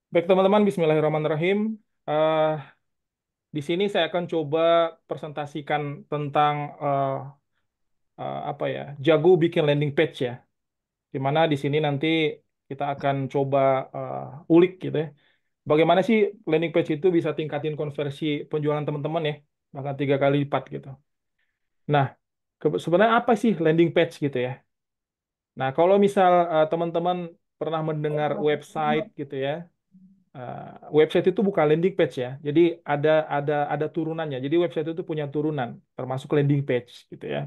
Baik teman-teman, Bismillahirrahmanirrahim. Eh, di sini saya akan coba presentasikan tentang apa ya, jago bikin landing page ya. Di mana di sini nanti kita akan coba ulik gitu ya. Bagaimana sih landing page itu bisa tingkatin konversi penjualan teman-teman ya, bahkan 3 kali lipat gitu. Nah, sebenarnya apa sih landing page gitu ya? Nah, kalau misal teman-teman pernah mendengar website gitu ya, website itu bukan landing page ya. Jadi ada turunannya. Jadi website itu punya turunan, termasuk landing page gitu ya.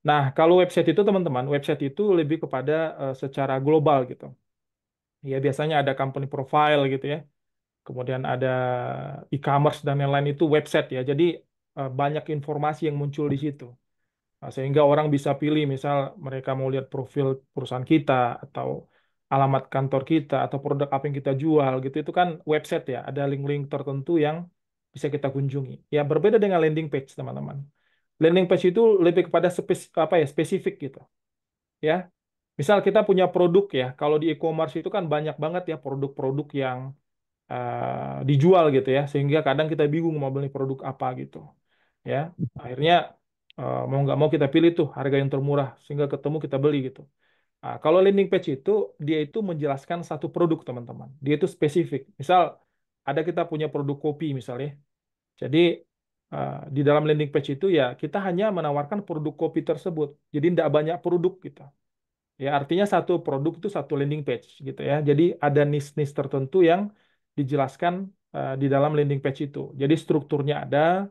Nah, kalau website itu teman-teman, website itu lebih kepada secara global gitu. Ya biasanya ada company profile gitu ya. Kemudian ada e-commerce dan lain-lain itu website ya. Jadi banyak informasi yang muncul di situ. Nah, sehingga orang bisa pilih, misal mereka mau lihat profil perusahaan kita, atau alamat kantor kita, atau produk apa yang kita jual, gitu. Itu kan website ya, ada link-link tertentu yang bisa kita kunjungi. Ya, berbeda dengan landing page, teman-teman. Landing page itu lebih kepada apa ya, spesifik gitu. Ya, misal kita punya produk ya, kalau di e-commerce itu kan banyak banget ya produk-produk yang dijual gitu ya, sehingga kadang kita bingung mau beli produk apa gitu ya. Akhirnya mau nggak mau kita pilih tuh harga yang termurah sehingga ketemu kita beli gitu. Nah, kalau landing page itu dia itu menjelaskan satu produk teman-teman. Dia itu spesifik. Misal ada kita punya produk kopi misalnya. Jadi di dalam landing page itu ya kita hanya menawarkan produk kopi tersebut. Jadi tidak banyak produk gitu. Ya, artinya satu produk itu satu landing page gitu ya. Jadi ada niche-niche tertentu yang dijelaskan di dalam landing page itu. Jadi strukturnya ada,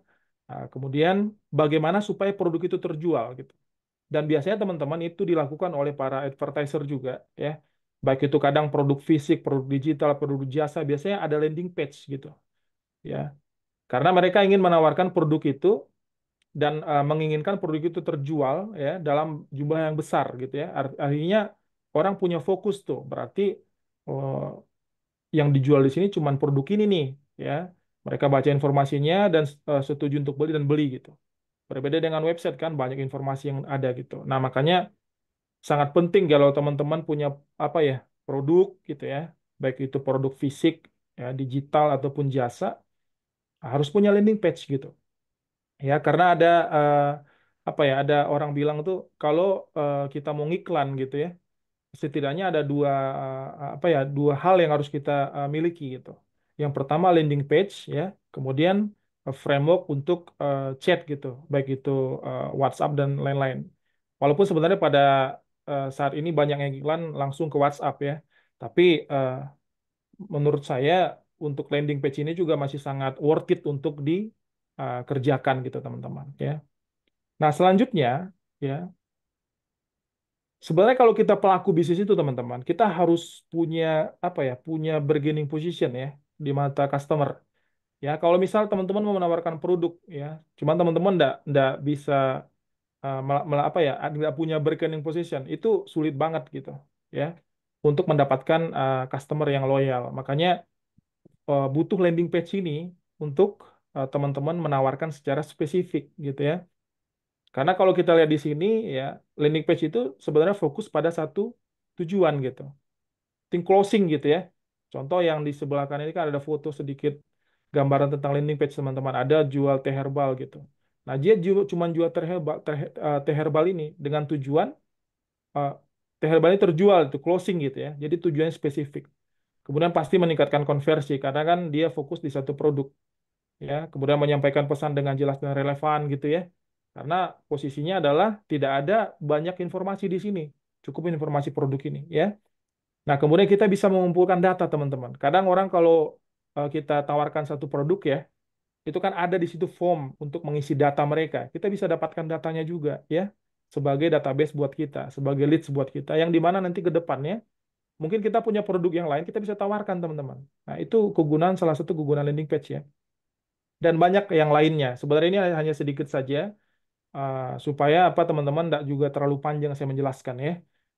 kemudian bagaimana supaya produk itu terjual gitu. Dan biasanya teman-teman itu dilakukan oleh para advertiser juga ya. Baik itu kadang produk fisik, produk digital, produk jasa, biasanya ada landing page gitu ya. Karena mereka ingin menawarkan produk itu dan menginginkan produk itu terjual ya dalam jumlah yang besar gitu ya. Artinya orang punya fokus tuh. Berarti eh, yang dijual di sini cuma produk ini nih ya. Mereka baca informasinya dan setuju untuk beli dan beli gitu. Berbeda dengan website kan banyak informasi yang ada gitu. Nah, makanya sangat penting kalau teman-teman punya apa ya, produk gitu ya. Baik itu produk fisik ya, digital ataupun jasa, harus punya landing page gitu. Ya, karena ada apa ya, ada orang bilang tuh kalau kita mau ngiklan gitu ya, setidaknya ada apa ya, dua hal yang harus kita miliki gitu. Yang pertama landing page ya, kemudian framework untuk chat gitu, baik itu WhatsApp dan lain-lain. Walaupun sebenarnya pada saat ini banyak yang iklan langsung ke WhatsApp ya, tapi eh, menurut saya untuk landing page ini juga masih sangat worth it untuk dikerjakan gitu teman-teman ya. Nah, selanjutnya ya, sebenarnya kalau kita pelaku bisnis itu teman-teman, kita harus punya apa ya, punya bargaining position ya di mata customer. Ya, kalau misal teman-teman mau menawarkan produk ya, cuman teman-teman ndak bisa apa ya, nggak punya bargaining position, itu sulit banget gitu ya untuk mendapatkan customer yang loyal. Makanya butuh landing page ini untuk teman-teman menawarkan secara spesifik gitu ya. Karena kalau kita lihat di sini ya, landing page itu sebenarnya fokus pada satu tujuan gitu. Think closing gitu ya. Contoh yang di sebelah kanan ini kan ada foto sedikit gambaran tentang landing page teman-teman. Ada jual teh herbal gitu. Nah, dia cuma jual teh herbal ini dengan tujuan eh, teh herbal ini terjual itu closing gitu ya. Jadi tujuannya spesifik. Kemudian pasti meningkatkan konversi karena kan dia fokus di satu produk ya, kemudian menyampaikan pesan dengan jelas dan relevan gitu ya. Karena posisinya adalah tidak ada banyak informasi di sini, cukup informasi produk ini ya. Nah, kemudian kita bisa mengumpulkan data teman-teman. Kadang orang kalau kita tawarkan satu produk ya, itu kan ada di situ form untuk mengisi data mereka. Kita bisa dapatkan datanya juga ya, sebagai database buat kita, sebagai leads buat kita, yang dimana nanti ke depannya mungkin kita punya produk yang lain, kita bisa tawarkan teman-teman. Nah, itu kegunaan, salah satu kegunaan landing page ya. Dan banyak yang lainnya. Sebenarnya ini hanya sedikit saja supaya apa teman-teman tidak juga terlalu panjang saya menjelaskan ya.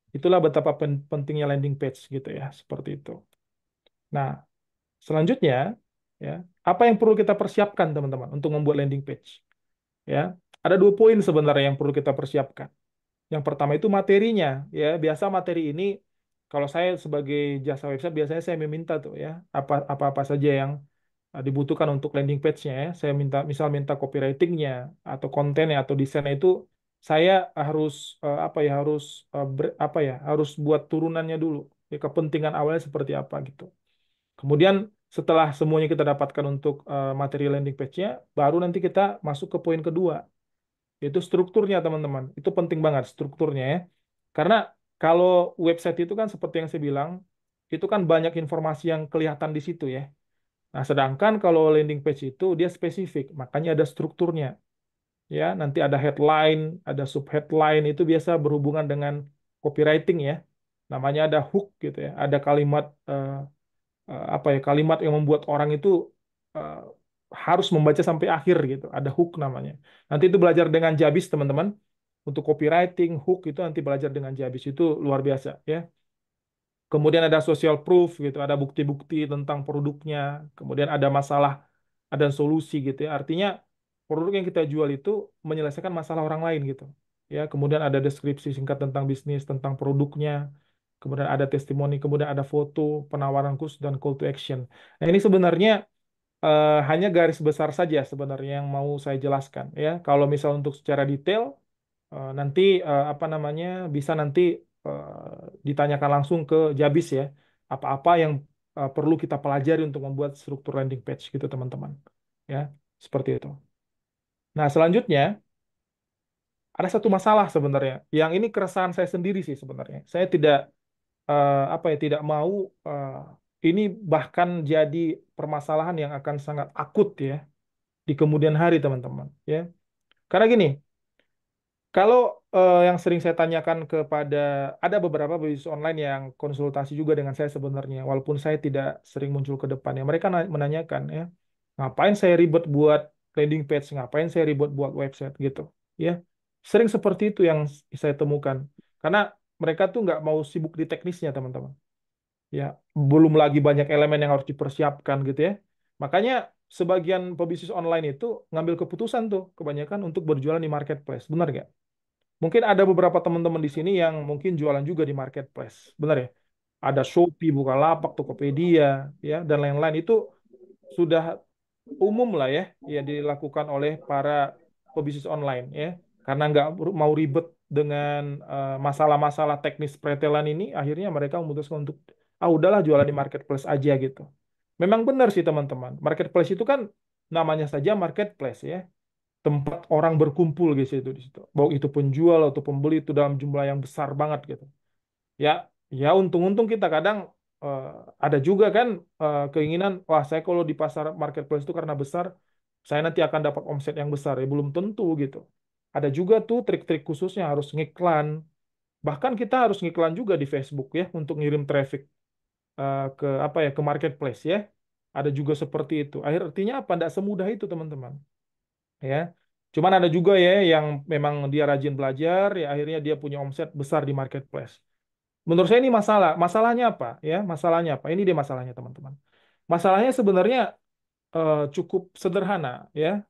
Itulah betapa pentingnya landing page gitu ya, seperti itu. Nah, selanjutnya ya, apa yang perlu kita persiapkan teman-teman untuk membuat landing page? Ya, ada 2 poin sebenarnya yang perlu kita persiapkan. Yang pertama itu materinya ya. Biasa materi ini kalau saya sebagai jasa website biasanya saya meminta tuh ya apa-apa saja yang dibutuhkan untuk landing page-nya ya. Saya minta copywriting-nya atau kontennya atau desainnya itu saya harus apa ya apa ya harus buat turunannya dulu. Ya, kepentingan awalnya seperti apa gitu. Kemudian setelah semuanya kita dapatkan untuk materi landing page-nya, baru nanti kita masuk ke poin kedua, yaitu strukturnya teman-teman. Itu penting banget strukturnya ya. Karena kalau website itu kan seperti yang saya bilang, itu kan banyak informasi yang kelihatan di situ ya. Nah, sedangkan kalau landing page itu dia spesifik, makanya ada strukturnya. Ya, nanti ada headline, ada subheadline itu biasa berhubungan dengan copywriting ya. Namanya ada hook gitu ya. Ada kalimat apa ya kalimat yang membuat orang itu eh, harus membaca sampai akhir gitu. Ada hook namanya. Nanti itu belajar dengan Jabis teman-teman. Untuk copywriting hook itu nanti belajar dengan Jabis itu luar biasa ya. Kemudian ada social proof gitu, ada bukti-bukti tentang produknya. Kemudian ada masalah, ada solusi gitu ya. Artinya produk yang kita jual itu menyelesaikan masalah orang lain gitu. Ya, kemudian ada deskripsi singkat tentang bisnis, tentang produknya. Kemudian ada testimoni, kemudian ada foto, penawaran khusus dan call to action. Nah, ini sebenarnya hanya garis besar saja sebenarnya yang mau saya jelaskan ya. Kalau misal untuk secara detail nanti apa namanya bisa nanti ditanyakan langsung ke Jabis ya apa-apa yang perlu kita pelajari untuk membuat struktur landing page gitu teman-teman ya seperti itu. Nah selanjutnya ada satu masalah sebenarnya yang ini keresahan saya sendiri sih sebenarnya. Saya tidak apa ya tidak mau ini bahkan jadi permasalahan yang akan sangat akut ya di kemudian hari teman-teman ya. Karena gini, kalau yang sering saya tanyakan kepada ada beberapa bisnis online yang konsultasi juga dengan saya sebenarnya, walaupun saya tidak sering muncul ke depannya, mereka menanyakan ya, ngapain saya ribet buat landing page, ngapain saya ribet buat website gitu, ya. Sering seperti itu yang saya temukan, karena mereka tuh nggak mau sibuk di teknisnya teman-teman, ya. Belum lagi banyak elemen yang harus dipersiapkan gitu ya. Makanya sebagian pebisnis online itu ngambil keputusan tuh kebanyakan untuk berjualan di marketplace, benar nggak? Mungkin ada beberapa teman-teman di sini yang mungkin jualan juga di marketplace. Benar ya? Ada Shopee, Bukalapak, Tokopedia, ya, dan lain-lain itu sudah umum lah ya, yang dilakukan oleh para pebisnis online ya. Karena nggak mau ribet dengan masalah-masalah teknis pretelan ini, akhirnya mereka memutuskan untuk udahlah jualan di marketplace aja gitu. Memang benar sih teman-teman. Marketplace itu kan namanya saja marketplace ya tempat orang berkumpul di situ. Baik itu penjual atau pembeli itu dalam jumlah yang besar banget gitu. Ya, ya untung-untung kita kadang eh, ada juga kan keinginan, wah saya kalau di pasar marketplace itu karena besar, saya nanti akan dapat omset yang besar. Ya belum tentu gitu. Ada juga tuh trik-trik khususnya harus ngiklan. Bahkan kita harus ngiklan juga di Facebook ya untuk ngirim traffic ke apa ya ke marketplace ya. Ada juga seperti itu. Artinya apa? Tidak semudah itu teman-teman ya. Cuman ada juga ya yang memang dia rajin belajar, ya akhirnya dia punya omset besar di marketplace. Menurut saya ini masalah. Masalahnya apa? Ya, masalahnya apa? Ini dia masalahnya teman-teman. Masalahnya sebenarnya cukup sederhana ya.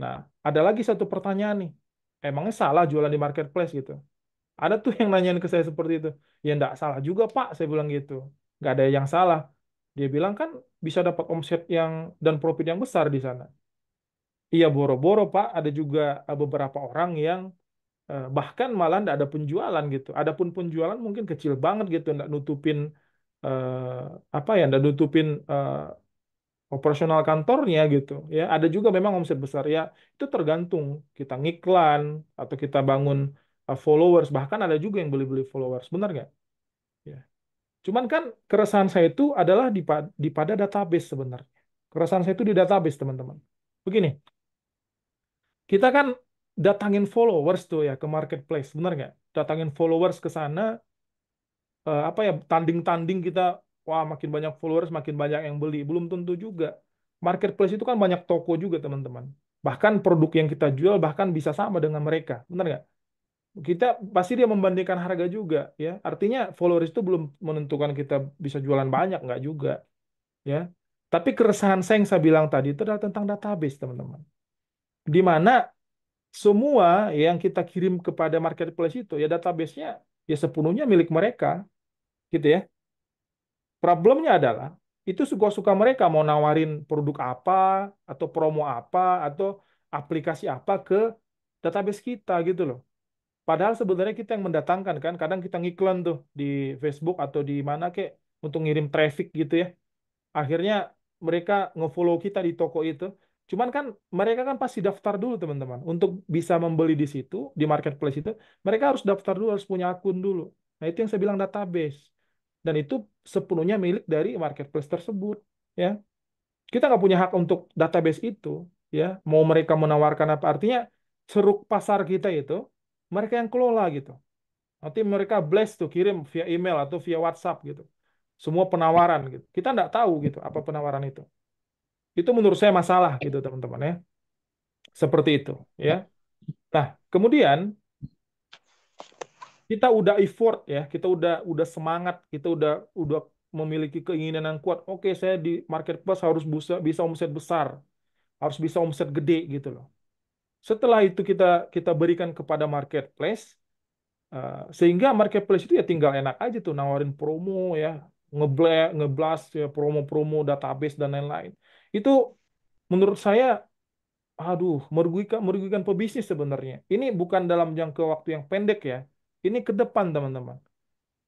Nah, ada lagi satu pertanyaan nih. Emangnya salah jualan di marketplace gitu? Ada tuh yang nanyain ke saya seperti itu. Ya enggak salah juga Pak, saya bilang gitu. Nggak ada yang salah. Dia bilang kan bisa dapat omset yang dan profit yang besar di sana. Iya boro-boro Pak, ada juga beberapa orang yang bahkan malah tidak ada penjualan gitu. Adapun penjualan mungkin kecil banget gitu, tidak nutupin eh, apa ya, tidak nutupin operasional kantornya gitu. Ya, ada juga memang omset besar ya. Itu tergantung kita ngiklan atau kita bangun followers. Bahkan ada juga yang beli-beli followers, benar nggak? Ya. Cuman kan keresahan saya itu adalah di pada database sebenarnya. Keresahan saya itu di database teman-teman. Begini. Kita kan datangin followers tuh ya ke marketplace, benar nggak? Datangin followers ke sana, apa ya, tanding-tanding kita, wah makin banyak followers, makin banyak yang beli. Belum tentu juga. Marketplace itu kan banyak toko juga teman-teman. Bahkan produk yang kita jual bahkan bisa sama dengan mereka, benar nggak? Kita pasti dia membandingkan harga juga, ya. Artinya followers itu belum menentukan kita bisa jualan banyak, nggak juga, ya. Tapi keresahan saya yang saya bilang tadi itu adalah tentang database, teman-teman. Di mana semua yang kita kirim kepada marketplace itu ya database-nya ya sepenuhnya milik mereka gitu ya. Problemnya adalah itu suka-suka mereka mau nawarin produk apa atau promo apa atau aplikasi apa ke database kita gitu loh. Padahal sebenarnya kita yang mendatangkan kan, kadang kita ngiklan tuh di Facebook atau di mana kek untuk ngirim traffic gitu ya. Akhirnya mereka ngefollow kita di toko itu. Cuman kan mereka kan pasti daftar dulu teman-teman. Untuk bisa membeli di situ, di marketplace itu, mereka harus daftar dulu, harus punya akun dulu. Nah itu yang saya bilang database. Dan itu sepenuhnya milik dari marketplace tersebut. Ya, kita nggak punya hak untuk database itu. Ya, mau mereka menawarkan apa? Artinya ceruk pasar kita itu mereka yang kelola gitu. Nanti mereka blast tuh kirim via email atau via WhatsApp gitu. Semua penawaran gitu. Kita nggak tahu gitu apa penawaran itu. Itu menurut saya masalah gitu teman-teman ya. Seperti itu ya. Nah, kemudian kita udah effort ya, kita udah semangat, kita udah memiliki keinginan yang kuat. Oke, saya di marketplace harus bisa bisa omset besar, harus bisa omset gede gitu loh. Setelah itu kita kita berikan kepada marketplace, sehingga marketplace itu ya tinggal enak aja tuh nawarin promo ya, ngeblast ya promo-promo database dan lain-lain. Itu menurut saya, aduh, merugikan merugikan pebisnis sebenarnya. Ini bukan dalam jangka waktu yang pendek ya. Ini ke depan teman-teman.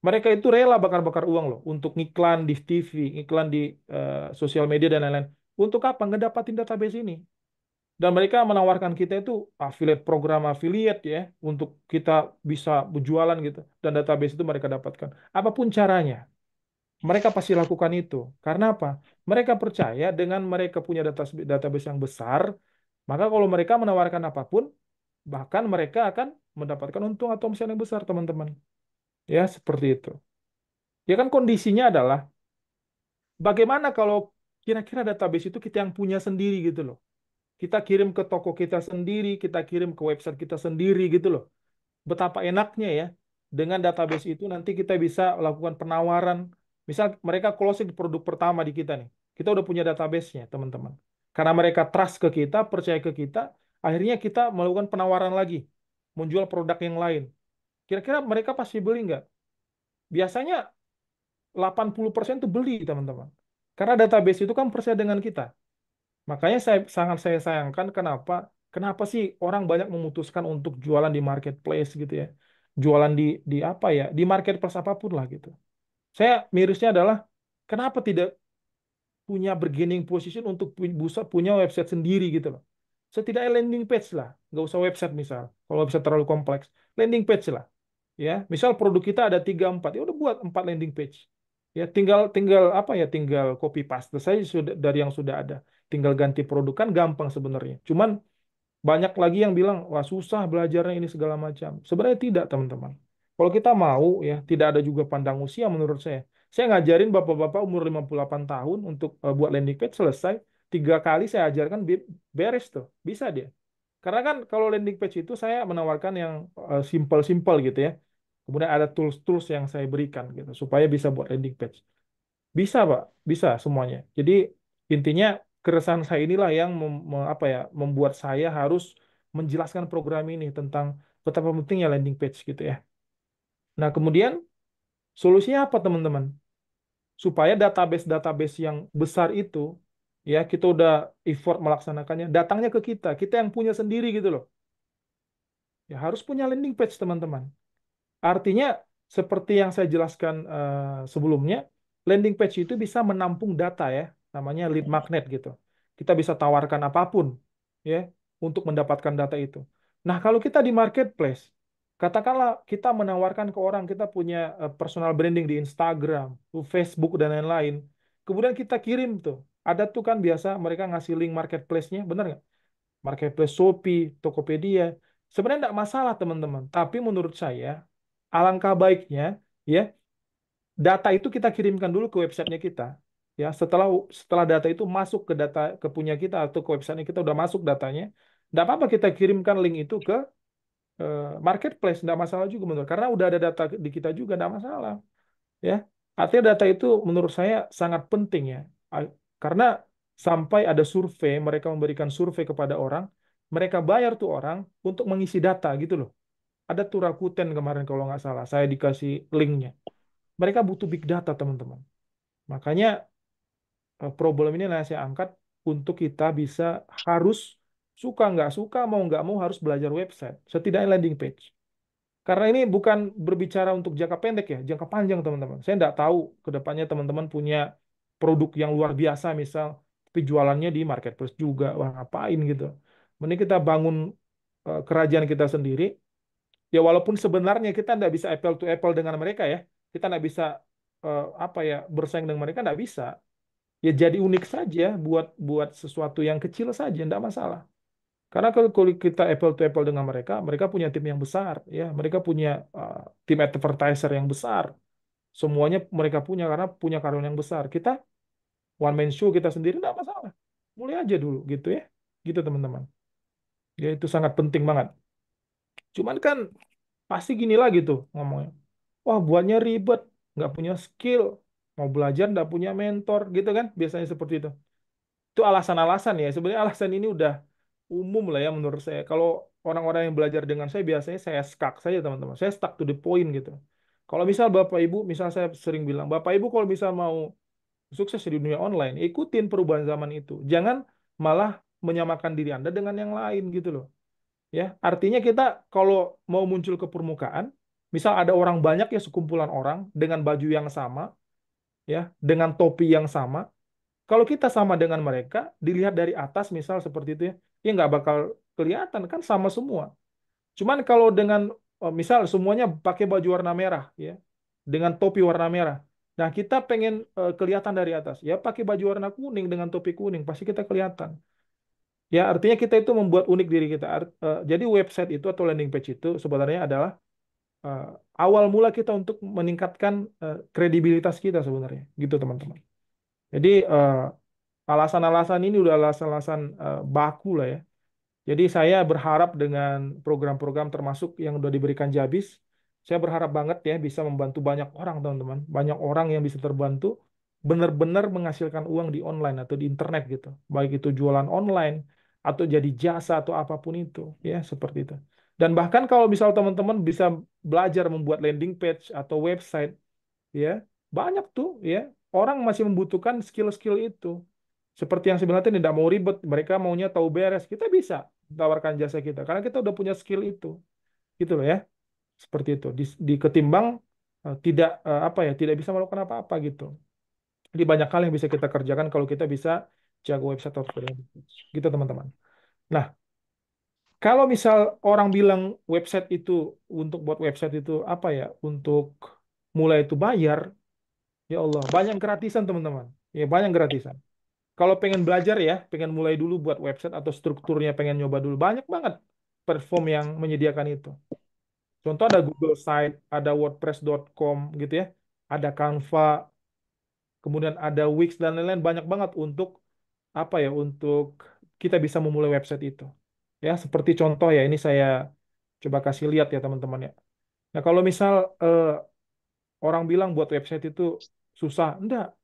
Mereka itu rela bakar-bakar uang loh untuk iklan di TV, iklan di sosial media dan lain-lain. Untuk apa? Ngedapatin database ini. Dan mereka menawarkan kita itu affiliate program affiliate ya untuk kita bisa berjualan gitu. Dan database itu mereka dapatkan. Apapun caranya, mereka pasti lakukan itu. Karena apa? Mereka percaya dengan mereka punya database yang besar, maka kalau mereka menawarkan apapun, bahkan mereka akan mendapatkan untung atau omset yang besar, teman-teman. Ya, seperti itu. Ya kan kondisinya adalah bagaimana kalau kira-kira database itu kita yang punya sendiri gitu loh. Kita kirim ke toko kita sendiri, kita kirim ke website kita sendiri gitu loh. Betapa enaknya ya. Dengan database itu nanti kita bisa lakukan penawaran. Misal mereka closing produk pertama di kita nih. Kita udah punya database-nya, teman-teman. Karena mereka trust ke kita, percaya ke kita, akhirnya kita melakukan penawaran lagi. Menjual produk yang lain. Kira-kira mereka pasti beli nggak? Biasanya 80% tuh beli, teman-teman. Karena database itu kan percaya dengan kita. Makanya saya sayangkan kenapa kenapa sih orang banyak memutuskan untuk jualan di marketplace gitu ya. Jualan di apa ya? Di marketplace apapun lah gitu. Saya mirisnya adalah kenapa tidak punya bargaining position untuk bisa punya website sendiri gitu loh. Setidaknya landing page lah, nggak usah website misal. Kalau website terlalu kompleks, landing page lah. Ya, misal produk kita ada 3 4, ya udah buat 4 landing page. Ya, tinggal tinggal apa ya, tinggal copy paste saja sudah dari yang sudah ada. Tinggal ganti produk kan gampang sebenarnya. Cuman banyak lagi yang bilang, wah susah belajarnya ini segala macam. Sebenarnya tidak, teman-teman. Kalau kita mau ya, tidak ada juga pandang usia menurut saya. Saya ngajarin bapak-bapak umur 58 tahun untuk buat landing page selesai. 3 kali saya ajarkan beres tuh. Bisa dia. Karena kan kalau landing page itu saya menawarkan yang simple-simple gitu ya. Kemudian ada tools-tools yang saya berikan gitu supaya bisa buat landing page. Bisa, Pak. Bisa semuanya. Jadi intinya keresahan saya inilah yang apa ya, membuat saya harus menjelaskan program ini tentang betapa pentingnya landing page gitu ya. Nah, kemudian solusinya apa, teman-teman? Supaya database-database yang besar itu ya kita udah effort melaksanakannya, datangnya ke kita yang punya sendiri gitu loh. Ya harus punya landing page, teman-teman. Artinya, seperti yang saya jelaskan sebelumnya, landing page itu bisa menampung data ya, namanya lead magnet gitu. Kita bisa tawarkan apapun ya untuk mendapatkan data itu. Nah, kalau kita di marketplace, katakanlah kita menawarkan ke orang, kita punya personal branding di Instagram, di Facebook dan lain-lain. Kemudian kita kirim tuh. Ada tuh kan biasa mereka ngasih link marketplace-nya, benar nggak? Marketplace Shopee, Tokopedia. Sebenarnya tidak masalah teman-teman. Tapi menurut saya, alangkah baiknya ya data itu kita kirimkan dulu ke websitenya kita. Ya, setelah setelah data itu masuk ke data ke punya kita atau ke websitenya kita udah masuk datanya, tidak apa-apa kita kirimkan link itu ke marketplace, tidak masalah juga menurut. Karena udah ada data di kita juga, tidak masalah. Ya, artinya data itu menurut saya sangat penting ya. Karena sampai ada survei, mereka memberikan survei kepada orang, mereka bayar tuh orang untuk mengisi data gitu loh. Ada tuh Rakuten kemarin kalau nggak salah, saya dikasih linknya. Mereka butuh big data, teman-teman. Makanya problem ini yang saya angkat untuk kita bisa harus suka nggak suka, mau nggak mau harus belajar website, setidaknya landing page. Karena ini bukan berbicara untuk jangka pendek ya, jangka panjang teman-teman. Saya nggak tahu ke depannya teman-teman punya produk yang luar biasa misal, tapi jualannya di marketplace juga, wah ngapain gitu. Mending kita bangun kerajaan kita sendiri, ya walaupun sebenarnya kita nggak bisa apple to apple dengan mereka ya, kita nggak bisa apa ya bersaing dengan mereka nggak bisa. Ya jadi unik saja buat buat sesuatu yang kecil saja, nggak masalah. Karena kalau kita apple to apple dengan mereka, mereka punya tim yang besar, ya, mereka punya tim advertiser yang besar. Semuanya mereka punya karena punya karyawan yang besar. Kita one man show kita sendiri nggak masalah. Mulai aja dulu gitu ya, gitu teman-teman. Ya itu sangat penting banget. Cuman kan pasti gini lagi tuh ngomongnya. Wah buatnya ribet, nggak punya skill, mau belajar nggak punya mentor, gitu kan? Biasanya seperti itu. Itu alasan-alasan ya. Sebenarnya alasan ini udah umum lah ya menurut saya. Kalau orang-orang yang belajar dengan saya biasanya saya stuck saja teman-teman. Saya stuck to the point gitu. Kalau misal Bapak Ibu, misal saya sering bilang, Bapak Ibu kalau misal mau sukses di dunia online, ikutin perubahan zaman itu. Jangan malah menyamakan diri Anda dengan yang lain gitu loh. Ya, artinya kita kalau mau muncul ke permukaan, misal ada orang banyak ya sekumpulan orang dengan baju yang sama, ya, dengan topi yang sama, kalau kita sama dengan mereka, dilihat dari atas misal seperti itu ya, ya nggak bakal kelihatan kan sama semua. Cuman kalau dengan misal semuanya pakai baju warna merah ya, dengan topi warna merah. Nah, kita pengen kelihatan dari atas. Ya pakai baju warna kuning dengan topi kuning, pasti kita kelihatan. Ya, artinya kita itu membuat unik diri kita. Jadi website itu atau landing page itu sebenarnya adalah eh, awal mula kita untuk meningkatkan kredibilitas kita sebenarnya. Gitu, teman-teman. Jadi alasan-alasan ini udah alasan-alasan baku lah ya. Jadi saya berharap dengan program-program termasuk yang udah diberikan Jabis, saya berharap banget ya bisa membantu banyak orang teman-teman. Banyak orang yang bisa terbantu benar-benar menghasilkan uang di online atau di internet gitu. Baik itu jualan online atau jadi jasa atau apapun itu ya seperti itu. Dan bahkan kalau misal teman-teman bisa belajar membuat landing page atau website ya banyak tuh ya orang masih membutuhkan skill-skill itu. Seperti yang saya bilang tadi, tidak mau ribet, mereka maunya tahu beres. Kita bisa tawarkan jasa kita karena kita udah punya skill itu, gitu loh ya. Seperti itu. Di ketimbang tidak apa ya, tidak bisa melakukan apa-apa gitu. Jadi banyak hal yang bisa kita kerjakan kalau kita bisa jago website atau gitu teman-teman. Nah, kalau misal orang bilang website itu untuk buat website itu apa ya, untuk mulai itu bayar, ya Allah, banyak gratisan teman-teman. Ya banyak gratisan. Kalau pengen belajar ya, pengen mulai dulu buat website atau strukturnya pengen nyoba dulu, banyak banget platform yang menyediakan itu. Contoh ada Google Site, ada WordPress.com gitu ya, ada Canva, kemudian ada Wix dan lain-lain banyak banget untuk apa ya, untuk kita bisa memulai website itu. Ya, seperti contoh ya, ini saya coba kasih lihat ya teman-teman ya. Nah, kalau misal eh, orang bilang buat website itu susah, enggak.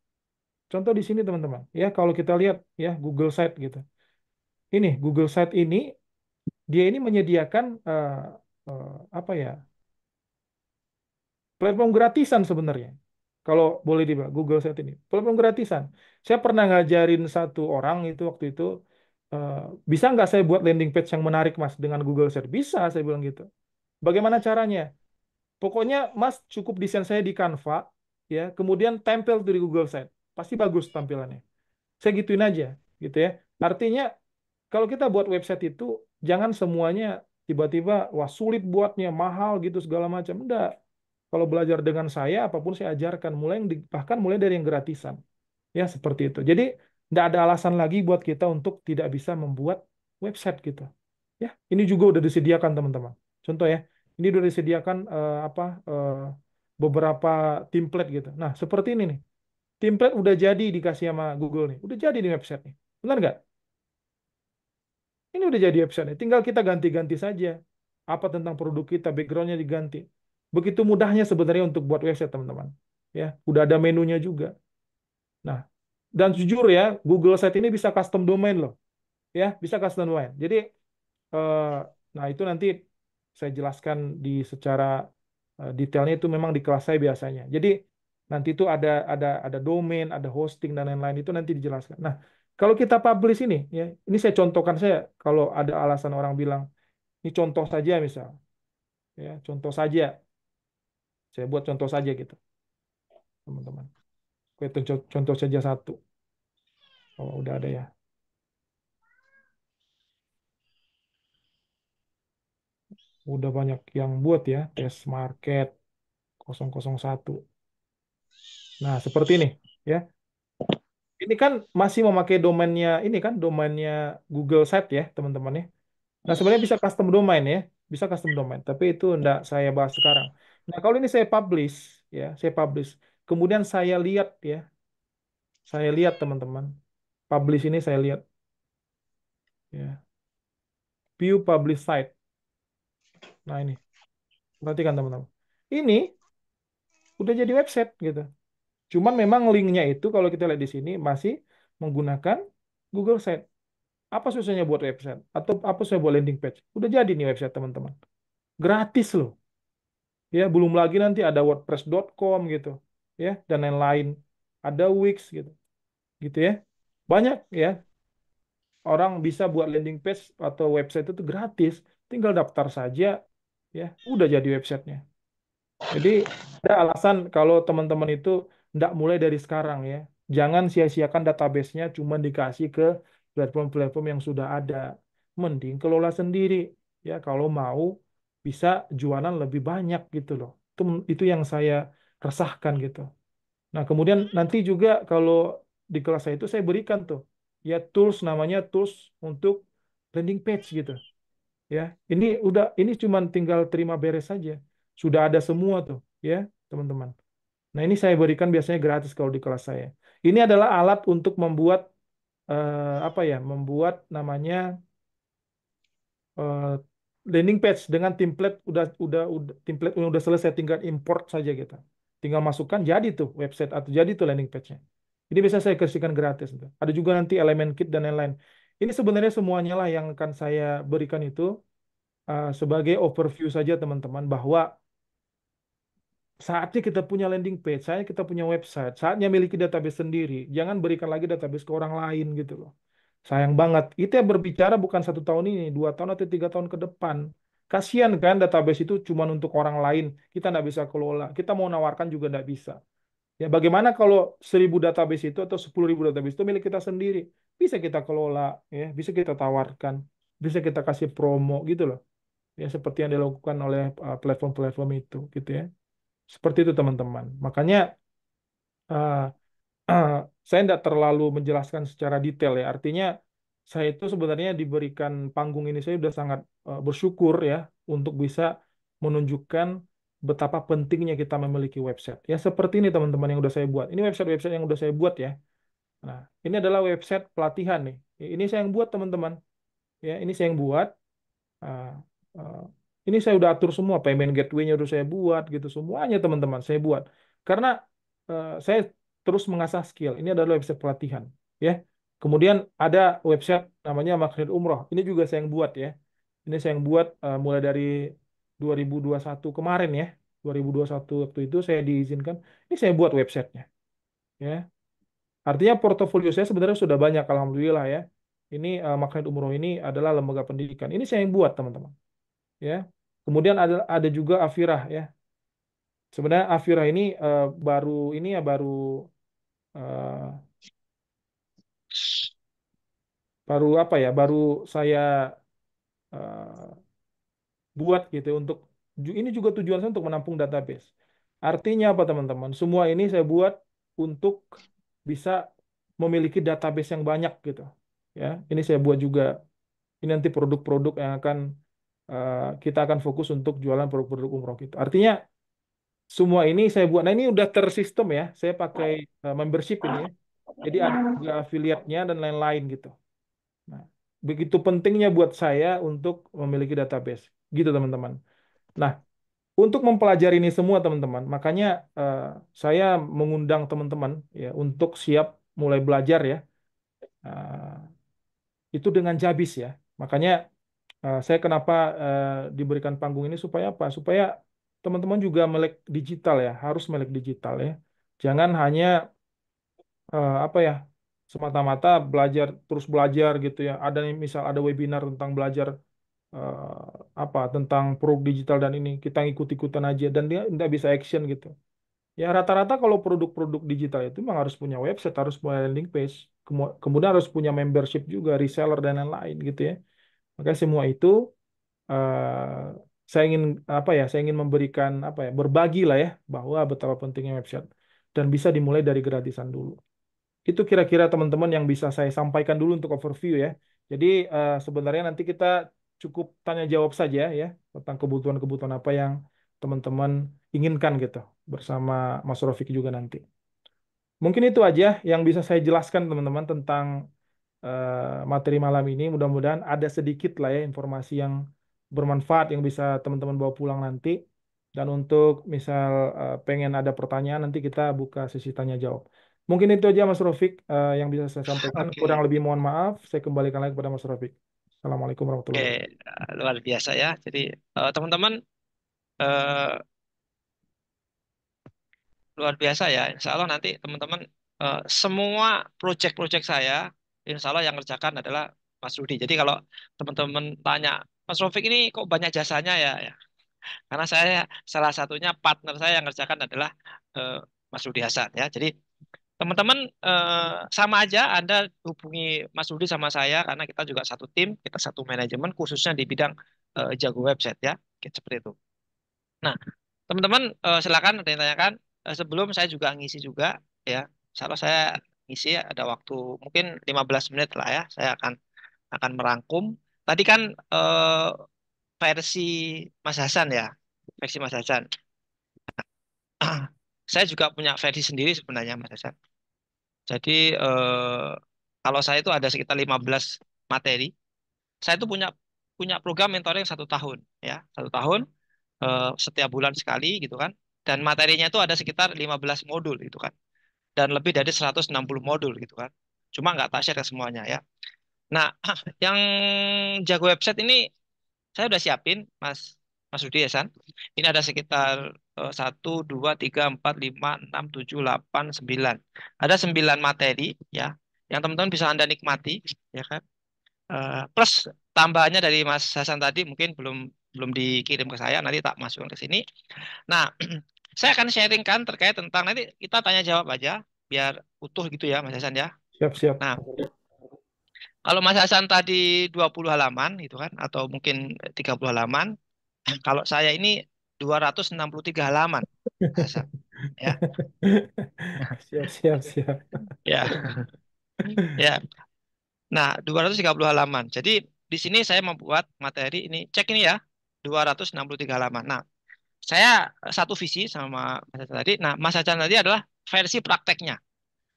Contoh di sini teman-teman. Ya, kalau kita lihat ya Google Site gitu. Ini Google Site ini dia ini menyediakan apa ya platform gratisan sebenarnya. Kalau boleh dibilang Google Site ini platform gratisan. Saya pernah ngajarin satu orang itu waktu itu eh, bisa nggak saya buat landing page yang menarik Mas dengan Google Site? Bisa, saya bilang gitu. Bagaimana caranya? Pokoknya Mas cukup desain saya di Canva ya, kemudian tempel tuh di Google Site. Pasti bagus tampilannya. Saya gituin aja gitu ya. Artinya kalau kita buat website itu jangan semuanya tiba-tiba wah sulit buatnya, mahal gitu segala macam. Enggak. Kalau belajar dengan saya apapun saya ajarkan mulai bahkan mulai dari yang gratisan. Ya seperti itu. Jadi tidak ada alasan lagi buat kita untuk tidak bisa membuat website gitu. Ya, ini juga udah disediakan teman-teman. Contoh ya, ini udah disediakan beberapa template gitu. Nah, seperti ini nih. Template udah jadi dikasih sama Google nih. Udah jadi di website nih. Benar nggak? Ini udah jadi website nih. Tinggal kita ganti-ganti saja. Apa tentang produk kita, backgroundnya diganti. Begitu mudahnya sebenarnya untuk buat website, teman-teman. Ya, udah ada menunya juga. Nah, dan jujur ya, Google Site ini bisa custom domain loh. Ya, bisa custom domain. Jadi, eh, nah itu nanti saya jelaskan di secara detailnya itu memang di kelas saya biasanya. Jadi, Nanti itu ada domain, ada hosting dan lain-lain itu nanti dijelaskan. Nah, kalau kita publish ini ya, ini saya contohkan saya kalau ada alasan orang bilang ini contoh saja misal ya, contoh saja. Saya buat contoh saja gitu, teman-teman. Oke, contoh, contoh saja satu. Oh, udah ada ya. Udah banyak yang buat ya, tes market 001. Nah, seperti ini ya. Ini kan masih memakai domainnya ini kan domainnya Google Site ya, teman-teman ya. Nah, sebenarnya bisa custom domain ya, bisa custom domain, tapi itu enggak saya bahas sekarang. Nah, kalau ini saya publish ya, saya publish. Kemudian saya lihat ya, saya lihat teman-teman. Publish ini saya lihat ya, view publish site. Nah, ini perhatikan teman-teman. Ini udah jadi website gitu. Cuman memang linknya itu kalau kita lihat di sini masih menggunakan Google Site. Apa susahnya buat website? Atau apa susahnya buat landing page? Udah jadi nih website teman-teman. Gratis loh. Ya, belum lagi nanti ada WordPress.com gitu. Ya, dan lain-lain. Ada Wix gitu. Gitu ya. Banyak ya orang bisa buat landing page atau website itu gratis. Tinggal daftar saja ya, udah jadi websitenya. Jadi ada alasan kalau teman-teman itu tidak mulai dari sekarang ya. Jangan sia-siakan database-nya cuma dikasih ke platform-platform yang sudah ada. Mending kelola sendiri ya kalau mau bisa jualan lebih banyak gitu loh. Itu yang saya resahkan gitu. Nah, kemudian nanti juga kalau di kelas saya itu saya berikan tuh ya tools namanya tools untuk landing page gitu. Ya, ini cuma tinggal terima beres saja. Sudah ada semua tuh, ya, teman-teman. Nah, ini saya berikan biasanya gratis kalau di kelas saya. Ini adalah alat untuk membuat apa ya? Membuat namanya eh, landing page dengan template udah template yang udah selesai tinggal import saja gitu. Tinggal masukkan jadi tuh website atau jadi tuh landing page-nya. Ini bisa saya kasihkan gratis tuh. Ada juga nanti elemen kit dan lain-lain. Ini sebenarnya semuanya lah yang akan saya berikan itu sebagai overview saja teman-teman bahwa saatnya kita punya landing page, saatnya kita punya website, saatnya miliki database sendiri. Jangan berikan lagi database ke orang lain gitu loh. Sayang banget. Itu yang berbicara bukan 1 tahun ini, 2 tahun atau 3 tahun ke depan. Kasihan kan database itu cuma untuk orang lain. Kita nggak bisa kelola. Kita mau nawarkan juga nggak bisa. Ya, bagaimana kalau 1.000 database itu atau 10.000 database itu milik kita sendiri? Bisa kita kelola, ya, bisa kita tawarkan, bisa kita kasih promo gitu loh. Ya, seperti yang dilakukan oleh platform-platform itu, gitu ya. Seperti itu teman-teman. Makanya eh, saya tidak terlalu menjelaskan secara detail ya. Artinya saya itu sebenarnya diberikan panggung ini saya sudah sangat bersyukur ya untuk bisa menunjukkan betapa pentingnya kita memiliki website. Ya seperti ini teman-teman yang udah saya buat. Ini website-website yang udah saya buat ya. Nah, ini adalah website pelatihan nih. Ini saya yang buat teman-teman. Ya, ini saya yang buat. Ah, ah, ini saya udah atur semua, payment gateway-nya udah saya buat gitu, semuanya teman-teman saya buat. Karena saya terus mengasah skill. Ini adalah website pelatihan, ya. Kemudian ada website namanya Magnet Umroh. Ini juga saya yang buat ya. Ini saya yang buat mulai dari 2021 kemarin ya. 2021 waktu itu saya diizinkan. Ini saya buat websitenya, ya. Artinya portofolio saya sebenarnya sudah banyak, alhamdulillah ya. Ini Magnet Umroh ini adalah lembaga pendidikan. Ini saya yang buat teman-teman ya. Kemudian ada juga Afirah ya. Sebenarnya Afirah ini baru ini ya eh, baru apa ya? Baru saya eh, buat gitu ya untuk ini juga tujuan saya untuk menampung database. Artinya apa teman-teman? Semua ini saya buat untuk bisa memiliki database yang banyak gitu. Ya, ini saya buat juga. Ini nanti produk-produk yang akan kita akan fokus untuk jualan produk-produk umroh gitu. Artinya semua ini saya buat. Nah, ini udah tersistem ya. Saya pakai membership ini ya. Jadi ada juga affiliate-nya dan lain-lain gitu. Nah, begitu pentingnya buat saya untuk memiliki database. Gitu teman-teman. Nah, untuk mempelajari ini semua teman-teman, makanya eh, saya mengundang teman-teman ya untuk siap mulai belajar ya. Itu dengan Jabis ya. Makanya saya kenapa diberikan panggung ini supaya apa? Supaya teman-teman juga melek digital ya, harus melek digital ya. Jangan hanya apa ya, semata-mata belajar terus belajar gitu ya. Ada nih, misal ada webinar tentang belajar apa tentang produk digital dan ini kita ikut-ikutan aja dan dia nggak bisa action gitu. Ya rata-rata kalau produk-produk digital itu memang harus punya website, harus punya landing page, kemudian harus punya membership juga, reseller dan lain-lain gitu ya. Makanya semua itu eh, saya ingin apa ya, saya ingin memberikan apa ya, berbagi lah ya bahwa betapa pentingnya website dan bisa dimulai dari gratisan dulu. Itu kira-kira teman-teman yang bisa saya sampaikan dulu untuk overview ya. Jadi sebenarnya nanti kita cukup tanya jawab saja ya tentang kebutuhan-kebutuhan apa yang teman-teman inginkan gitu bersama Mas Rofik juga nanti. Mungkin itu aja yang bisa saya jelaskan teman-teman tentang materi malam ini. Mudah-mudahan ada sedikit lah ya informasi yang bermanfaat yang bisa teman-teman bawa pulang nanti. Dan untuk misal pengen ada pertanyaan nanti kita buka sesi tanya jawab. Mungkin itu aja Mas Rofik yang bisa saya sampaikan. Kurang Oke, lebih mohon maaf. Saya kembalikan lagi kepada Mas Rofik. Assalamualaikum oke, warahmatullahi wabarakatuh. luar biasa ya. Jadi teman-teman eh, luar biasa ya. Insya Allah nanti teman-teman semua proyek-proyek saya, Insya Allah yang kerjakan adalah Mas Rudi. Jadi kalau teman-teman tanya, Mas Rofik ini kok banyak jasanya ya? Ya. Karena saya salah satunya partner saya yang kerjakan adalah eh, Mas Rudi Hasan ya. Jadi teman-teman sama aja Anda hubungi Mas Rudi sama saya karena kita juga satu tim, kita satu manajemen khususnya di bidang jago website ya. Kayak seperti itu. Nah, teman-teman silakan ada yang tanyakan. Sebelum saya juga ngisi juga ya. Kalau saya ngisi ada waktu mungkin 15 menit lah ya. Saya akan merangkum. Tadi kan versi Mas Hasan ya. Versi Mas Hasan. Saya juga punya versi sendiri sebenarnya Mas Hasan. Jadi kalau saya itu ada sekitar 15 materi. Saya itu punya punya program mentoring 1 tahun ya. 1 tahun setiap bulan sekali gitu kan. Dan materinya itu ada sekitar 15 modul gitu kan. Dan lebih dari 160 modul gitu kan. Cuma nggak tak share ke semuanya ya. Nah, yang jago website ini saya udah siapin, Mas Mas Rudi ya, San. Ini ada sekitar 1, 2, 3, 4, 5, 6, 7, 8, 9. Ada 9 materi ya, yang teman-teman bisa Anda nikmati, ya kan? Plus tambahannya dari Mas Hasan tadi mungkin belum belum dikirim ke saya, nanti tak masukkan ke sini. Nah, saya akan sharingkan terkait tentang nanti kita tanya jawab aja biar utuh gitu ya Mas Hasan ya. Siap-siap. Nah, kalau Mas Hasan tadi 20 halaman gitu kan atau mungkin 30 halaman, kalau saya ini 263 halaman Mas Hasan ya. Siap, siap, siap. Ya, ya. Nah, 230 halaman. Jadi di sini saya membuat materi ini, cek ini ya, 263 halaman. Nah, saya satu visi sama Mas Hasan tadi. Nah, Mas Hasan tadi adalah versi prakteknya.